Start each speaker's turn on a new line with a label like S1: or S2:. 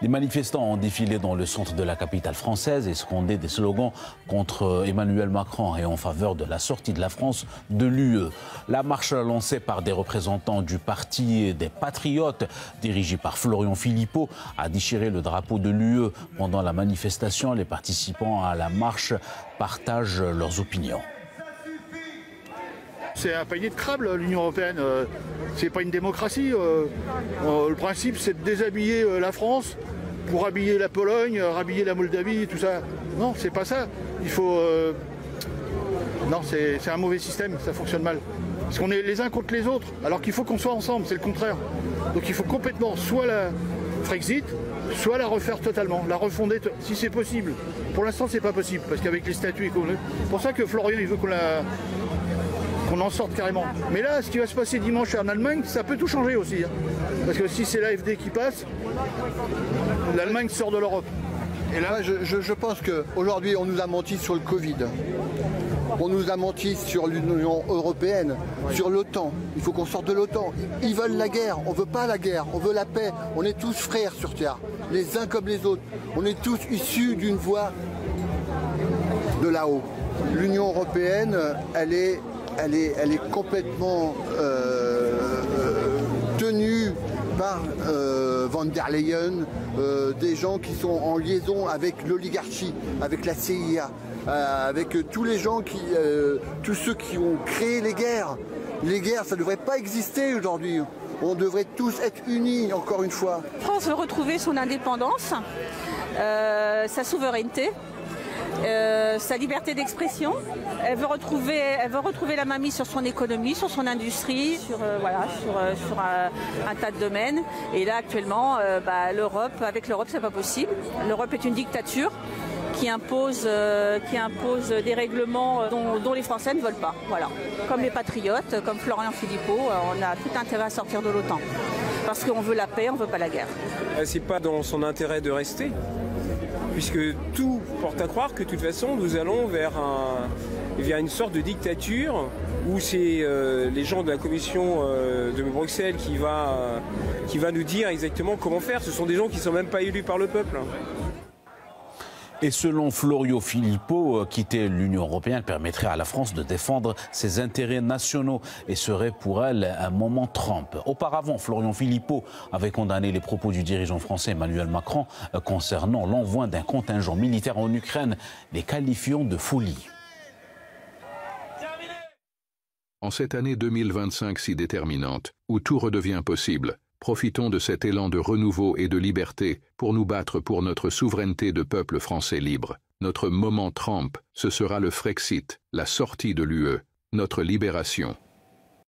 S1: Les manifestants ont défilé dans le centre de la capitale française et scandé des slogans contre Emmanuel Macron et en faveur de la sortie de la France de l'UE. La marche lancée par des représentants du Parti des Patriotes, dirigé par Florian Philippot, a déchiré le drapeau de l'UE. Pendant la manifestation, les participants à la marche partagent leurs opinions.
S2: C'est un panier de crabes, l'Union européenne. C'est pas une démocratie. Le principe, c'est de déshabiller la France pour habiller la Pologne, rhabiller la Moldavie, tout ça. Non, c'est pas ça. Il faut. Non, c'est un mauvais système, ça fonctionne mal. Parce qu'on est les uns contre les autres, alors qu'il faut qu'on soit ensemble, c'est le contraire. Donc il faut complètement soit la Frexit, soit la refaire totalement, la refonder si c'est possible. Pour l'instant, c'est pas possible, parce qu'avec les statuts, c'est pour ça que Florian, il veut qu'on en sorte carrément. Mais là, ce qui va se passer dimanche en Allemagne, ça peut tout changer aussi. Hein. Parce que si c'est l'AfD qui passe, l'Allemagne sort de l'Europe.
S3: Et là, je pense qu'aujourd'hui, on nous a menti sur le Covid. On nous a menti sur l'Union européenne, sur l'OTAN. Il faut qu'on sorte de l'OTAN. Ils veulent la guerre. On ne veut pas la guerre. On veut la paix. On est tous frères sur Terre, les uns comme les autres. On est tous issus d'une voie de là-haut. L'Union européenne, elle est complètement tenue par Van der Leyen, des gens qui sont en liaison avec l'oligarchie, avec la CIA, avec tous les gens tous ceux qui ont créé les guerres. Les guerres, ça ne devrait pas exister aujourd'hui. On devrait tous être unis, encore une fois.
S4: La France veut retrouver son indépendance, sa souveraineté. Sa liberté d'expression, elle veut retrouver la mainmise sur son économie, sur son industrie, sur un tas de domaines. Et là actuellement, avec l'Europe, c'est pas possible. L'Europe est une dictature qui impose des règlements dont les Français ne veulent pas. Voilà. Comme les patriotes, comme Florian Philippot, on a tout intérêt à sortir de l'OTAN. Parce qu'on veut la paix, on veut pas la guerre.
S5: C'est pas dans son intérêt de rester. Puisque tout porte à croire que de toute façon nous allons vers une sorte de dictature où c'est les gens de la commission de Bruxelles qui va nous dire exactement comment faire. Ce sont des gens qui ne sont même pas élus par le peuple.
S1: Et selon Florian Philippot, quitter l'Union européenne permettrait à la France de défendre ses intérêts nationaux et serait pour elle un moment Trump. Auparavant, Florian Philippot avait condamné les propos du dirigeant français Emmanuel Macron concernant l'envoi d'un contingent militaire en Ukraine, les qualifiant de folie.
S6: En cette année 2025 si déterminante, où tout redevient possible, profitons de cet élan de renouveau et de liberté pour nous battre pour notre souveraineté de peuple français libre. Notre moment Trump, ce sera le Frexit, la sortie de l'UE, notre libération.